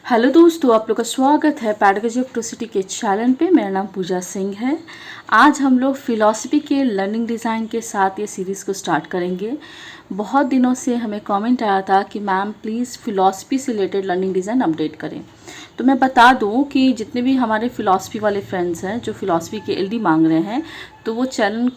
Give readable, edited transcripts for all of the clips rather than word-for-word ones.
Hello दोस्तों, आप लोग का स्वागत है पैडागॉजी ऑफ ट्रू के चैनल पे। मेरा नाम पूजा सिंह है। आज हम लोग फ़िलॉसफी के लर्निंग डिज़ाइन के साथ ये सीरीज़ को स्टार्ट करेंगे। बहुत दिनों से हमें कमेंट आया था कि मैम प्लीज़ फ़िलॉसफी से रिलेटेड लर्निंग डिज़ाइन अपडेट करें। तो मैं बता दूं कि जितने भी हमारे फ़िलॉसफी वाले फ्रेंड्स हैं जो फ़िलॉसफी के एलडी मांग रहे हैं, तो वो चैनल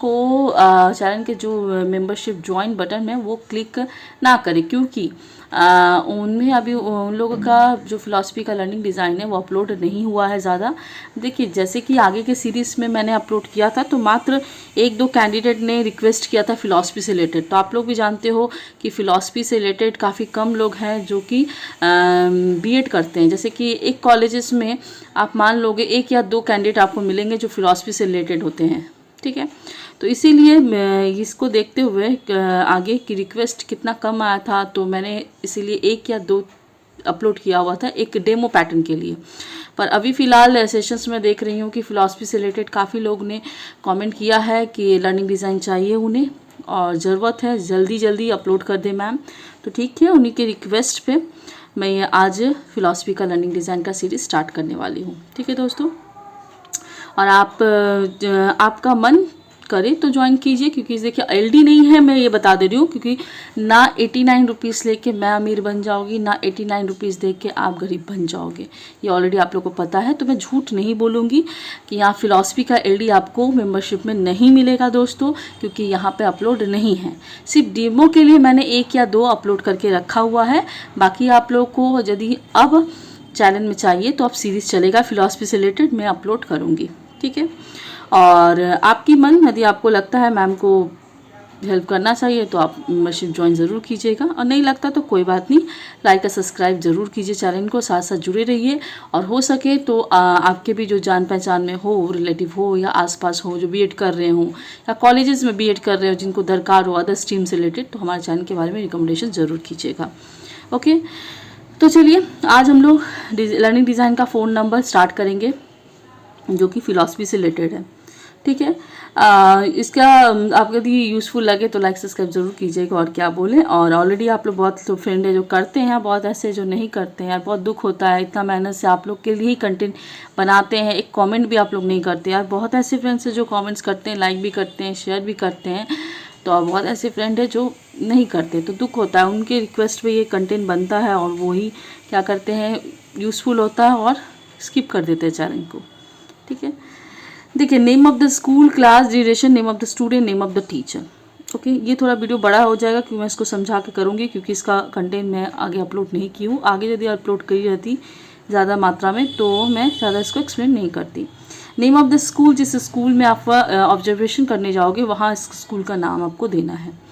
के जो मेंबरशिप ज्वाइन बटन है वो क्लिक ना करें, क्योंकि उनमें अभी उन लोगों का जो फ़िलॉसफी का लर्निंग डिज़ाइन है वो अपलोड नहीं हुआ है ज़्यादा। देखिए, जैसे कि आगे के सीरीज़ में मैंने अपलोड किया था तो मात्र 1-2 कैंडिडेट ने रिक्वेस्ट किया था फ़िलॉसफी से रिलेटेड। तो आप लोग भी जानते हो कि फ़िलॉसफी से रिलेटेड काफ़ी कम लोग हैं जो कि बीएड करते हैं। जैसे कि एक कॉलेजेस में आप मान लोगे 1 या 2 कैंडिडेट आपको मिलेंगे जो फ़िलॉसफी से रिलेटेड होते हैं, ठीक है। तो इसीलिए मैं इसको देखते हुए आगे की रिक्वेस्ट कितना कम आया था, तो मैंने इसीलिए 1 या 2 अपलोड किया हुआ था एक डेमो पैटर्न के लिए। पर अभी फ़िलहाल सेशंस में देख रही हूँ कि फ़िलॉसफी से रिलेटेड काफ़ी लोग ने कमेंट किया है कि लर्निंग डिज़ाइन चाहिए उन्हें और ज़रूरत है जल्दी अपलोड कर दें मैम। तो ठीक है, उन्हीं के रिक्वेस्ट पे मैं ये आज फ़िलॉसफी का लर्निंग डिज़ाइन का सीरीज़ स्टार्ट करने वाली हूँ, ठीक है दोस्तों। और आपका मन करे तो ज्वाइन कीजिए, क्योंकि देखिए एलडी नहीं है, मैं ये बता दे रही हूँ, क्योंकि ना 89 रुपीज़ लेके मैं अमीर बन जाऊँगी, ना 89 रुपीज़ दे के आप गरीब बन जाओगे। ये ऑलरेडी आप लोगों को पता है। तो मैं झूठ नहीं बोलूँगी कि यहाँ फ़िलॉसफी का एलडी आपको मेंबरशिप में नहीं मिलेगा दोस्तों, क्योंकि यहाँ पे अपलोड नहीं है। सिर्फ डेमो के लिए मैंने 1 या 2 अपलोड करके रखा हुआ है। बाकी आप लोग को यदि अब चैनल में चाहिए तो आप सीरीज़ चलेगा फ़िलॉसफी से रिलेटेड मैं अपलोड करूँगी, ठीक है। और आपकी मन, यदि आपको लगता है मैम को हेल्प करना चाहिए तो आप मेंबरशिप ज्वाइन ज़रूर कीजिएगा, और नहीं लगता तो कोई बात नहीं, लाइक और सब्सक्राइब ज़रूर कीजिए चैनल को, साथ साथ जुड़े रहिए। और हो सके तो आपके भी जो जान पहचान में हो, रिलेटिव हो या आसपास हो जो बीएड कर रहे हों या कॉलेजेस में बीएड कर रहे हो, जिनको दरकार हो अदर स्ट्रीम से रिलेटेड, तो हमारे चैनल के बारे में रिकमेंडेशन ज़रूर कीजिएगा। ओके, तो चलिए आज हम लोग लर्निंग डिज़ाइन का फ़ोन नंबर स्टार्ट करेंगे जो कि फ़िलॉसफी से रिलेटेड है, ठीक है। इसका आपको यदि यूज़फुल लगे तो लाइक सब्सक्राइब ज़रूर कीजिएगा, और क्या बोलें। और ऑलरेडी आप लोग बहुत लोग फ्रेंड है जो करते हैं, बहुत ऐसे जो नहीं करते हैं। यार बहुत दुख होता है, इतना मेहनत से आप लोग के लिए ही कंटेंट बनाते हैं, एक कमेंट भी आप लोग नहीं करते। यार बहुत ऐसे फ्रेंड्स हैं जो कमेंट्स करते हैं, लाइक भी करते हैं, शेयर भी करते हैं, तो बहुत ऐसे फ्रेंड है जो नहीं करते। तो दुख होता है, उनके रिक्वेस्ट पे ये कंटेंट बनता है और वही क्या करते हैं, यूज़फुल होता है और स्किप कर देते हैं चैनल को, ठीक है। देखिए, name of the school, class, duration, name of the student, name of the teacher. Okay, ये थोड़ा वीडियो बड़ा हो जाएगा क्योंकि मैं इसको समझा के करूँगी, क्योंकि इसका कंटेंट मैं आगे अपलोड नहीं की हूँ। आगे यदि अपलोड करी रहती ज़्यादा मात्रा में तो मैं ज़्यादा इसको एक्सप्लेन नहीं करती। नेम ऑफ द स्कूल, जिस स्कूल में आप ऑब्जर्वेशन करने जाओगे वहाँ इस स्कूल का नाम आपको देना है।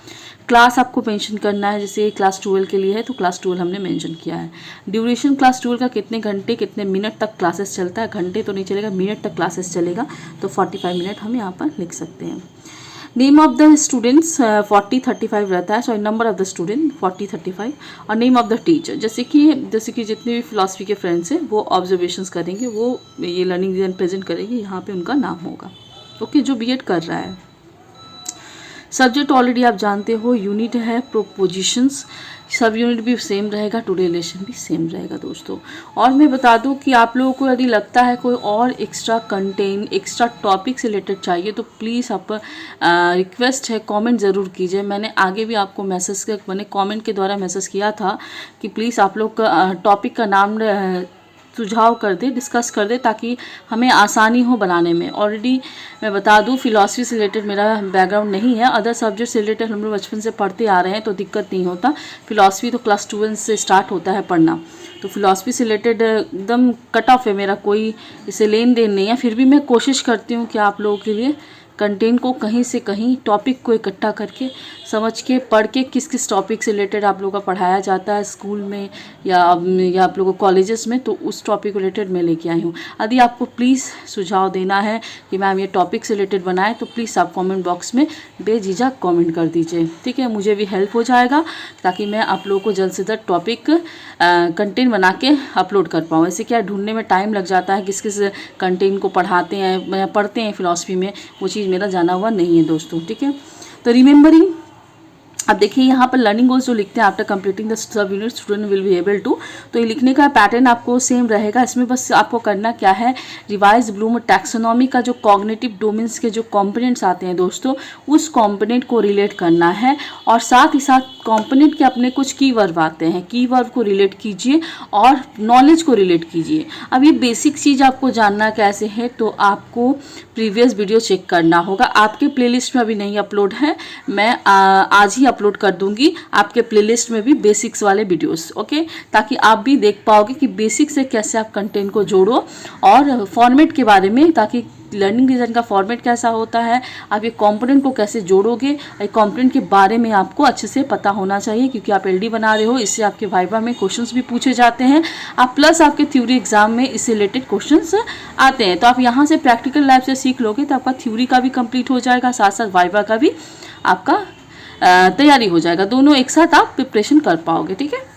क्लास आपको मेंशन करना है, जैसे क्लास 12 के लिए है तो क्लास 12 हमने मेंशन किया है। ड्यूरेशन क्लास 12 का कितने घंटे कितने मिनट तक क्लासेस चलता है, घंटे तो नहीं चलेगा, मिनट तक क्लासेस चलेगा, तो 45 मिनट हम यहाँ पर लिख सकते हैं। नेम ऑफ द स्टूडेंट्स 40-35 रहता है, sorry number of the student 40-35, और नेम ऑफ द टीचर, जैसे कि जितने भी फिलॉसफी के फ्रेंड्स हैं वो ऑब्जर्वेशंस करेंगे, वो ये लर्निंग डिज़ाइन प्रेजेंट करेंगे, यहाँ पे उनका नाम होगा। ओके, जो बीएड कर रहा है। सब्जेक्ट ऑलरेडी आप जानते हो, यूनिट है प्रोपोजिशंस, सब यूनिट भी सेम रहेगा, टू रिलेशन भी सेम रहेगा दोस्तों। और मैं बता दूं कि आप लोगों को यदि लगता है कोई और एक्स्ट्रा कंटेंट, एक्स्ट्रा टॉपिक से रिलेटेड चाहिए तो प्लीज़ आप रिक्वेस्ट है कमेंट ज़रूर कीजिए। मैंने आगे भी आपको मैंने कमेंट के द्वारा मैसेज किया था कि प्लीज़ आप लोग का टॉपिक का नाम सुझाव कर दे, डिस्कस कर दे, ताकि हमें आसानी हो बनाने में। ऑलरेडी मैं बता दूं फिलॉसफी से रिलेटेड मेरा बैकग्राउंड नहीं है, अदर सब्जेक्ट से रिलेटेड हम लोग बचपन से पढ़ते आ रहे हैं तो दिक्कत नहीं होता। फिलॉसफी तो क्लास 12 से स्टार्ट होता है पढ़ना, तो फिलॉसफी से रिलेटेड एकदम कट ऑफ है मेरा, कोई इसे लेन देन नहीं है। फिर भी मैं कोशिश करती हूँ कि आप लोगों के लिए कंटेंट को कहीं से कहीं टॉपिक को इकट्ठा करके समझ के पढ़ के किस किस टॉपिक से रिलेटेड आप लोगों का पढ़ाया जाता है स्कूल में या आप लोगों को कॉलेजेस में, तो उस टॉपिक को रिलेटेड मैं लेके आई हूँ। यदि आपको प्लीज़ सुझाव देना है कि मैम ये टॉपिक से रिलेटेड बनाए तो प्लीज़ आप कमेंट बॉक्स में बेझिझक कमेंट कर दीजिए, ठीक है। मुझे भी हेल्प हो जाएगा ताकि मैं आप लोगों को जल्द से जल्द टॉपिक कंटेंट बना के अपलोड कर पाऊँ। ऐसे क्या ढूंढने में टाइम लग जाता है, किस किस कंटेंट को पढ़ाते हैं पढ़ते हैं फिलॉसफी में, वो चीज़ मेरा जाना हुआ नहीं है दोस्तों, ठीक है। तो रिमेंबरिंग अब देखिए यहाँ पर लर्निंग गोल्स जो लिखते हैं after completing the sub unit student will be able to, तो ये लिखने का पैटर्न आपको सेम रहेगा। इसमें बस आपको करना क्या है, रिवाइज ब्लूम टैक्सोनॉमी का जो कॉग्निटिव डोमेन्स के जो कंपोनेंट्स आते हैं दोस्तों, उस कंपोनेंट को रिलेट करना है और साथ ही साथ कंपोनेंट के अपने कुछ कीवर्ड आते हैं, कीवर्ड को रिलेट कीजिए और नॉलेज को रिलेट कीजिए। अब ये बेसिक चीज़ आपको जानना कैसे है, तो आपको प्रीवियस वीडियो चेक करना होगा। आपके प्लेलिस्ट में अभी नहीं अपलोड है, मैं आज ही अपलोड कर दूंगी आपके प्लेलिस्ट में भी बेसिक्स वाले वीडियोस, ओके, ताकि आप भी देख पाओगे कि बेसिक से कैसे आप कंटेंट को जोड़ो और फॉर्मेट के बारे में, ताकि लर्निंग डिज़ाइन का फॉर्मेट कैसा होता है, आप ये कंपोनेंट को कैसे जोड़ोगे, ये कंपोनेंट के बारे में आपको अच्छे से पता होना चाहिए, क्योंकि आप एलडी बना रहे हो, इससे आपके वाइवा में क्वेश्चंस भी पूछे जाते हैं, आप प्लस आपके थ्योरी एग्जाम में इससे रिलेटेड क्वेश्चंस आते हैं। तो आप यहाँ से प्रैक्टिकल लाइफ से सीख लोगे तो आपका थ्योरी का भी कंप्लीट हो जाएगा, साथ साथ वाइवा का भी आपका तैयारी हो जाएगा, दोनों एक साथ आप प्रिपरेशन कर पाओगे। ठीक है,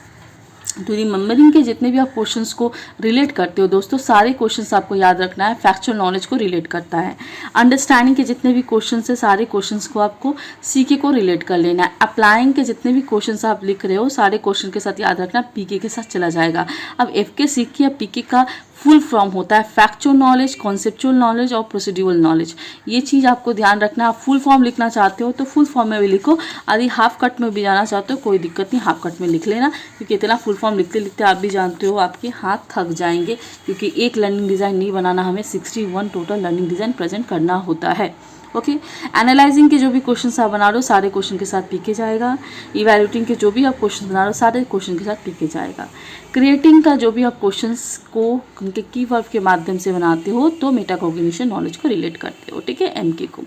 तो रिमेंबरिंग के जितने भी आप क्वेश्चंस को रिलेट करते हो दोस्तों, सारे क्वेश्चंस आपको याद रखना है, फैक्चुअल नॉलेज को रिलेट करता है। अंडरस्टैंडिंग के जितने भी क्वेश्चंस है, सारे क्वेश्चंस को आपको सीके को रिलेट कर लेना है। अप्लाइंग के जितने भी क्वेश्चंस आप लिख रहे हो, सारे क्वेश्चन के साथ याद रखना, पीके के साथ चला जाएगा। अब एफके सीके या पीके का फुल फॉर्म होता है फैक्चुअल नॉलेज, कॉन्सेप्चुअल नॉलेज और प्रोसीड्यूरल नॉलेज। ये चीज़ आपको ध्यान रखना है। आप फुल फॉर्म लिखना चाहते हो तो फुल फॉर्म में भी लिखो, यदि हाफ कट में भी जाना चाहते हो कोई दिक्कत नहीं, हाफ कट में लिख लेना, क्योंकि इतना फुल फॉर्म लिखते लिखते आप भी जानते हो आपके हाथ थक जाएंगे, क्योंकि एक लर्निंग डिज़ाइन नहीं बनाना, हमें 61 टोटल लर्निंग डिज़ाइन प्रेजेंट करना होता है। ओके, एनालाइजिंग के जो भी क्वेश्चन आप बना रहे हो सारे क्वेश्चन के साथ पीके जाएगा। इवैल्यूएटिंग के जो भी आप क्वेश्चन बना रहे हो सारे क्वेश्चन के साथ पीके जाएगा। क्रिएटिंग का जो भी आप क्वेश्चंस को उनके कीवर्ड के माध्यम से बनाते हो तो मेटाकॉग्निशन नॉलेज को रिलेट करते हो। ठीक है, एमके को।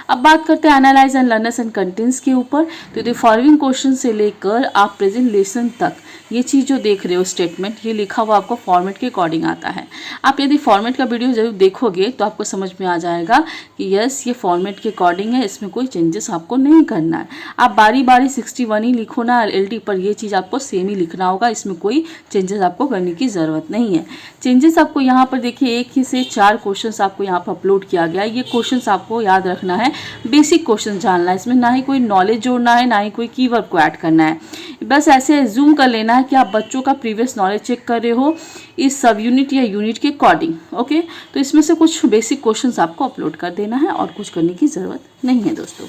अब बात करते हैं analyse and learners and contents के ऊपर। तो ये फॉलोइंग क्वेश्चन से लेकर आप प्रेजेंट लेसन तक ये चीज़ जो देख रहे हो स्टेटमेंट, ये लिखा हुआ आपको फॉर्मेट के अकॉर्डिंग आता है। आप यदि फॉर्मेट का वीडियो जरूर देखोगे तो आपको समझ में आ जाएगा कि यस ये फॉर्मेट के अकॉर्डिंग है, इसमें कोई चेंजेस आपको नहीं करना है। आप बारी बारी 61 ही लिखो ना एलडी पर, ये चीज़ आपको सेम ही लिखना होगा, इसमें कोई चेंजेस आपको करने की ज़रूरत नहीं है। चेंजेस आपको यहाँ पर देखिए 1 ही से 4 क्वेश्चन आपको यहाँ पर अपलोड किया गया है। ये क्वेश्चन आपको याद रखना है, बेसिक क्वेश्चन जानना है, इसमें ना ही कोई नॉलेज जोड़ना है, ना ही कोई कीवर्ड को ऐड करना है। बस ऐसे एज्यूम कर लेना है कि आप बच्चों का प्रीवियस नॉलेज चेक कर रहे हो इस सब यूनिट या यूनिट के अकॉर्डिंग। ओके, तो इसमें से कुछ बेसिक क्वेश्चंस आपको अपलोड कर देना है और कुछ करने की ज़रूरत नहीं है दोस्तों।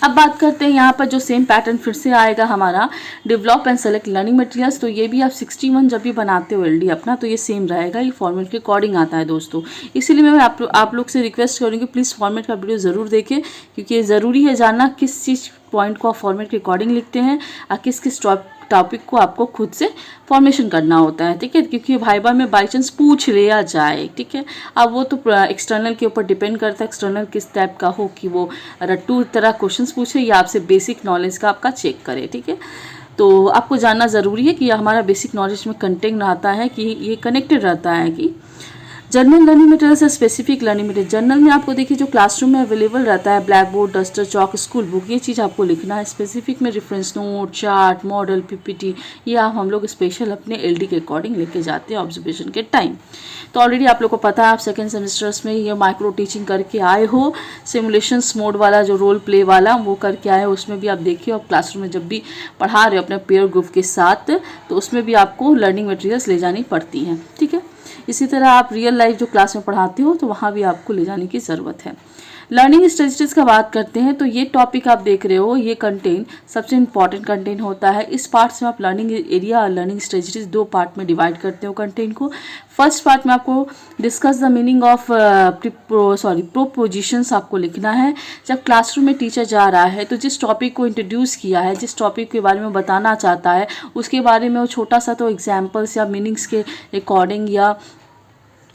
अब बात करते हैं यहाँ पर जो सेम पैटर्न फिर से आएगा हमारा, develop and select learning materials. तो ये भी आप 61 जब भी बनाते हो एलडी अपना, तो ये सेम रहेगा, ये फॉर्मेट के अकॉर्डिंग आता है दोस्तों। इसीलिए मैं आप लोग से रिक्वेस्ट करूँगी प्लीज़ फॉर्मेट का वीडियो ज़रूर देखें, क्योंकि ये ज़रूरी है जानना किस चीज़ पॉइंट को आप फॉर्मेट के अकॉर्डिंग लिखते हैं और किस किस टॉपिक को आपको खुद से फॉर्मेशन करना होता है। ठीक है, क्योंकि वाइवा में बाई चांस पूछ लिया जाए, ठीक है, अब वो तो एक्सटर्नल के ऊपर डिपेंड करता है, एक्सटर्नल किस टाइप का हो, कि वो रट्टू तरह क्वेश्चंस पूछे या आपसे बेसिक नॉलेज का आपका चेक करे। ठीक है, तो आपको जानना ज़रूरी है कि हमारा बेसिक नॉलेज में कंटेंट रहता है कि ये कनेक्टेड रहता है कि जनरल लर्निंग मटेरियल से स्पेसिफिक लर्निंग मटेरियल। जनरल में आपको देखिए जो क्लासरूम में अवेलेबल रहता है, black board, duster, chalk, school book, ये चीज़ आपको लिखना है। स्पेसिफिक में reference note, chart, model, PPT, ये आप हम लोग स्पेशल अपने एलडी के अकॉर्डिंग लेके जाते हैं ऑब्जर्वेशन के टाइम। तो ऑलरेडी आप लोग को पता है, आप सेकेंड सेमेस्टर्स में ये माइक्रो टीचिंग करके आए हो, सिमुलेशंस मोड वाला जो रोल प्ले वाला वो करके आए हो, उसमें भी आप देखिए। और क्लासरूम में जब भी पढ़ा रहे हो अपने पेयर ग्रुप के साथ, तो उसमें भी आपको लर्निंग मटेरियल्स ले जानी पड़ती हैं। ठीक है, इसी तरह आप रियल लाइफ जो क्लास में पढ़ाते हो तो वहाँ भी आपको ले जाने की ज़रूरत है। लर्निंग स्ट्रेटजीज का बात करते हैं तो ये टॉपिक आप देख रहे हो, ये कंटेंट सबसे इंपॉर्टेंट कंटेंट होता है। इस पार्ट में आप लर्निंग एरिया और लर्निंग स्ट्रेटजीज 2 पार्ट में डिवाइड करते हो कंटेंट को। फर्स्ट पार्ट में आपको discuss the meaning of propositions आपको लिखना है। जब क्लासरूम में टीचर जा रहा है तो जिस टॉपिक को इंट्रोड्यूस किया है, जिस टॉपिक के बारे में बताना चाहता है, उसके बारे में वो छोटा सा तो एग्जाम्पल्स या मीनिंग्स के अकॉर्डिंग या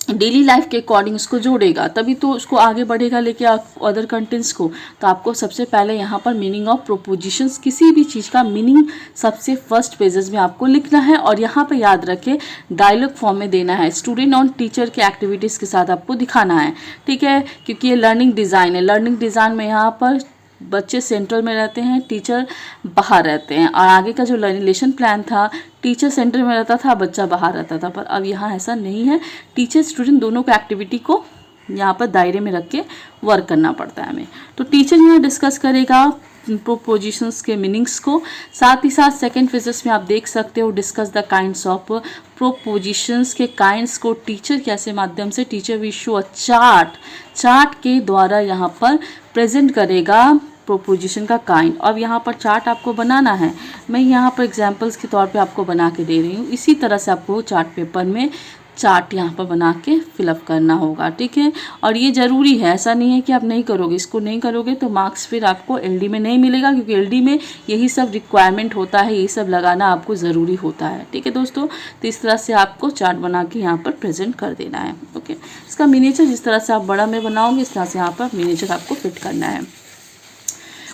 डेली लाइफ के अकॉर्डिंग उसको जोड़ेगा, तभी तो उसको आगे बढ़ेगा लेके अदर कंटेंट्स को। तो आपको सबसे पहले यहाँ पर मीनिंग ऑफ प्रोपोजिशंस, किसी भी चीज़ का मीनिंग सबसे फर्स्ट पेजेस में आपको लिखना है और यहाँ पर याद रखें डायलॉग फॉर्म में देना है। स्टूडेंट और टीचर के एक्टिविटीज़ के साथ आपको दिखाना है। ठीक है, क्योंकि ये लर्निंग डिज़ाइन है। लर्निंग डिज़ाइन में यहाँ पर बच्चे सेंटर में रहते हैं, टीचर बाहर रहते हैं, और आगे का जो लेसन प्लान था टीचर सेंटर में रहता था, बच्चा बाहर रहता था, पर अब यहाँ ऐसा नहीं है। टीचर स्टूडेंट दोनों को एक्टिविटी को यहाँ पर दायरे में रख के वर्क करना पड़ता है हमें। तो टीचर यहाँ डिस्कस करेगा प्रोपोजिशंस के मीनिंग्स को, साथ ही साथ सेकेंड फिजिक्स में आप देख सकते हो discuss the kinds of propositions के काइंड्स को टीचर कैसे माध्यम से teacher will show a chart के द्वारा यहाँ पर प्रेजेंट करेगा प्रोपोजिशन का काइंड। अब यहाँ पर चार्ट आपको बनाना है, मैं यहाँ पर एग्जांपल्स के तौर पे आपको बना के दे रही हूँ। इसी तरह से आपको चार्ट पेपर में चार्ट यहाँ पर बना के फिलअप करना होगा, ठीक है। और ये ज़रूरी है, ऐसा नहीं है कि आप नहीं करोगे, इसको नहीं करोगे तो मार्क्स फिर आपको एलडी में नहीं मिलेगा, क्योंकि एलडी में यही सब रिक्वायरमेंट होता है, यही सब लगाना आपको ज़रूरी होता है, ठीक है दोस्तों। तो इस तरह से आपको चार्ट बना के यहाँ पर प्रेजेंट कर देना है, ओके। इसका मिनिएचर जिस तरह से आप बड़ा में बनाओगे इस तरह से यहाँ पर मिनिएचर आपको फिट करना है।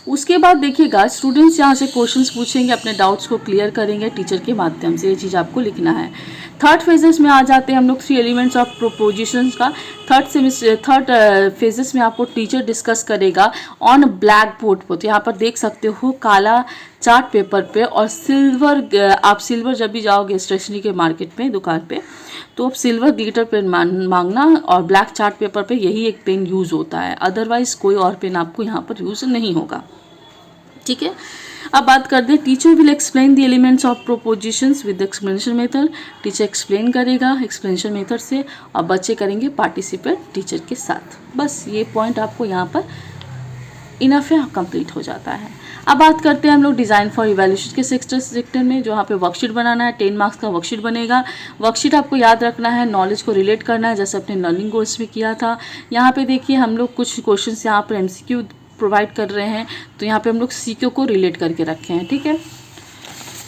उसके बाद देखिएगा स्टूडेंट्स यहाँ से क्वेश्चंस पूछेंगे, अपने डाउट्स को क्लियर करेंगे टीचर के माध्यम से, ये चीज़ आपको लिखना है। थर्ड फेजेस में आ जाते हैं हम लोग 3 एलिमेंट्स ऑफ प्रोपोजिशंस का। थर्ड फेजेस में आपको टीचर डिस्कस करेगा ऑन ब्लैक बोर्ड पर। तो यहाँ पर देख सकते हो काला चार्ट पेपर पे और सिल्वर, आप सिल्वर जब भी जाओगे स्टेशनरी के मार्केट में दुकान पे तो आप सिल्वर ग्लिटर पेन मांगना, और ब्लैक चार्ट पेपर पे यही एक पेन यूज़ होता है, अदरवाइज कोई और पेन आपको यहाँ पर यूज़ नहीं होगा, ठीक है। अब बात करते हैं teacher will explain the elements of propositions with explanation method. Teacher explain करेगा एक्सप्लेनेशन मेथड से और बच्चे करेंगे पार्टिसिपेट टीचर के साथ। बस ये पॉइंट आपको यहाँ पर इनफ है, कंप्लीट हो जाता है। अब बात करते हैं हम लोग डिज़ाइन फॉर इवैल्यूएशन के सेक्टर में, जो यहाँ पे वर्कशीट बनाना है। 10 मार्क्स का वर्कशीट बनेगा। वर्कशीट आपको याद रखना है, नॉलेज को रिलेट करना है, जैसे अपने लर्निंग गोल्स में किया था। यहाँ पे देखिए हम लोग कुछ क्वेश्चंस यहाँ पर एमसीक्यू प्रोवाइड कर रहे हैं, तो यहाँ पे हम लोग सीक्यू को रिलेट करके रखे हैं, ठीक है।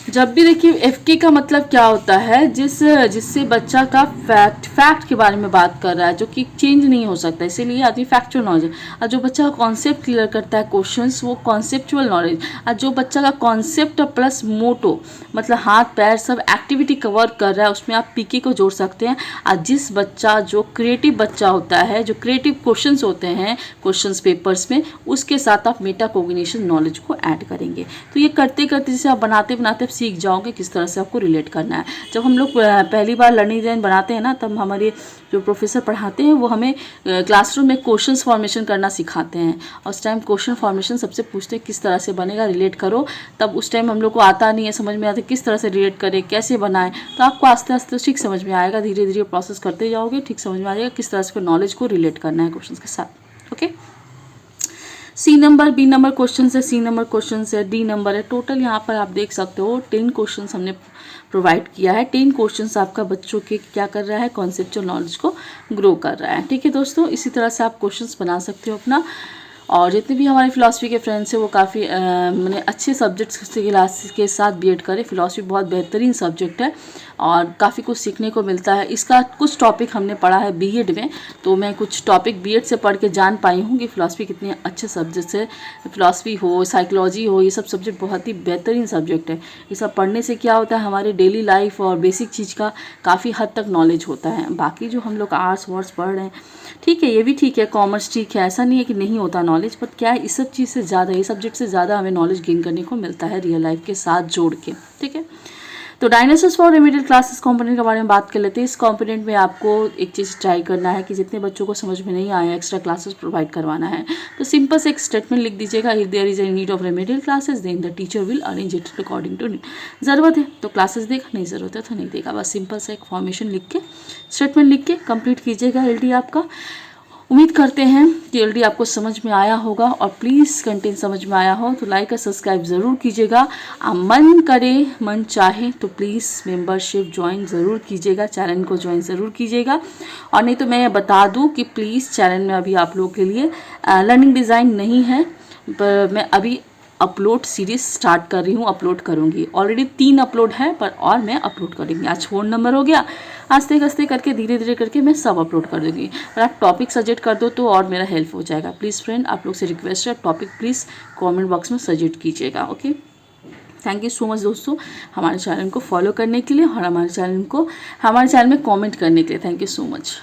जब भी देखिए एफके का मतलब क्या होता है, जिससे बच्चा का फैक्ट के बारे में बात कर रहा है, जो कि चेंज नहीं हो सकता, इसीलिए आती है फैक्चुअल नॉलेज। और जो बच्चा कॉन्सेप्ट क्लियर करता है क्वेश्चंस, वो कॉन्सेप्चुअल नॉलेज। और जो बच्चा का कॉन्सेप्ट प्लस मोटो मतलब हाथ पैर सब एक्टिविटी कवर कर रहा है, उसमें आप पीके को जोड़ सकते हैं। और जिस बच्चा जो क्रिएटिव बच्चा होता है, जो क्रिएटिव क्वेश्चंस होते हैं क्वेश्चंस पेपर्स में, उसके साथ आप मेटा कोग्निशन नॉलेज को ऐड करेंगे। तो ये करते करते जैसे आप बनाते बनाते सीख जाओगे किस तरह से आपको रिलेट करना है। जब हम लोग पहली बार लर्निंग डिज़ाइन बनाते हैं ना, तब हमारे जो प्रोफेसर पढ़ाते हैं वो हमें क्लासरूम में क्वेश्चंस फॉर्मेशन करना सिखाते हैं, और उस टाइम क्वेश्चन फॉर्मेशन सबसे पूछते हैं किस तरह से बनेगा, रिलेट करो। तब उस टाइम हम लोग को आता नहीं है, समझ में आता किस तरह से रिलेट करें, कैसे बनाएं। तो आपको आस्ते आस्ते ठीक समझ में आएगा, धीरे धीरे प्रोसेस करते जाओगे, ठीक समझ में आ जाएगा किस तरह से नॉलेज को रिलेट करना है क्वेश्चन के साथ, okay. C number, B number question है, सी नंबर क्वेश्चन है, डी नंबर है। टोटल यहाँ पर आप देख सकते हो 10 क्वेश्चन हमने प्रोवाइड किया है। 10 क्वेश्चन आपका बच्चों के क्या कर रहा है, कॉन्सेप्चुअल नॉलेज को ग्रो कर रहा है, ठीक है दोस्तों। इसी तरह से आप क्वेश्चंस बना सकते हो अपना। और जितने भी हमारे फिलॉसफी के फ्रेंड्स हैं वो काफ़ी मैंने अच्छे सब्जेक्ट्स के साथ बीएड करें। फिलॉसफी बहुत बेहतरीन सब्जेक्ट है और काफ़ी कुछ सीखने को मिलता है। इसका कुछ टॉपिक हमने पढ़ा है बीएड में, तो मैं कुछ टॉपिक बीएड से पढ़ के जान पाई हूँ कि फ़िलॉसफी कितने अच्छे सब्जेक्ट्स है। फ़िलॉसफी हो, साइकोलॉजी हो, ये सब सब्जेक्ट बहुत ही बेहतरीन सब्जेक्ट है। ये सब पढ़ने से क्या होता है, हमारे डेली लाइफ और बेसिक चीज़ का काफ़ी हद तक नॉलेज होता है। बाकी जो हम लोग आर्ट्स वार्ट्स पढ़ रहे हैं, ठीक है, ये भी ठीक है, कॉमर्स ठीक है, ऐसा नहीं है कि नहीं होता नॉलेज, बट क्या है इस सब चीज़ से ज़्यादा, ये सब्जेक्ट से ज़्यादा हमें नॉलेज गेन करने को मिलता है रियल लाइफ के साथ जोड़ के, ठीक है। तो dinosaurs for remedial classes component के बारे में बात कर लेते हैं। इस कंपोनेंट में आपको एक चीज़ ट्राई करना है कि जितने बच्चों को समझ में नहीं आया एक्स्ट्रा क्लासेस प्रोवाइड करवाना है। तो सिंपल से एक स्टेटमेंट लिख दीजिएगा, if there is a need of remedial classes then the teacher will arrange it according to need. ज़रूरत है तो क्लासेस देगा, नहीं ज़रूरत है तो नहीं देगा। बस सिंपल सा एक फॉर्मेशन लिख के, स्टेटमेंट लिख के कंप्लीट कीजिएगा एलडी आपका। उम्मीद करते हैं कि एलडी आपको समझ में आया होगा, और प्लीज़ कंटेंट समझ में आया हो तो लाइक और सब्सक्राइब ज़रूर कीजिएगा। आप मन करे मन चाहे तो प्लीज़ मेंबरशिप ज्वाइन ज़रूर कीजिएगा, चैनल को ज्वाइन ज़रूर कीजिएगा। और नहीं तो मैं बता दूं कि प्लीज़ चैनल में अभी आप लोगों के लिए लर्निंग डिज़ाइन नहीं है, पर मैं अभी अपलोड सीरीज स्टार्ट कर रही हूँ, अपलोड करूँगी। ऑलरेडी 3 अपलोड है, पर और मैं अपलोड करूँगी। आज 4 नंबर हो गया, आस्ते आस्ते करके धीरे धीरे करके मैं सब अपलोड कर दूँगी। और आप टॉपिक सजेस्ट कर दो तो और मेरा हेल्प हो जाएगा। प्लीज़ फ्रेंड, आप लोग से रिक्वेस्ट है, टॉपिक प्लीज़ कमेंट बॉक्स में सजेस्ट कीजिएगा, okay. Thank you so much दोस्तों हमारे चैनल को फॉलो करने के लिए और हमारे चैनल में कमेंट करने के लिए। Thank you so much.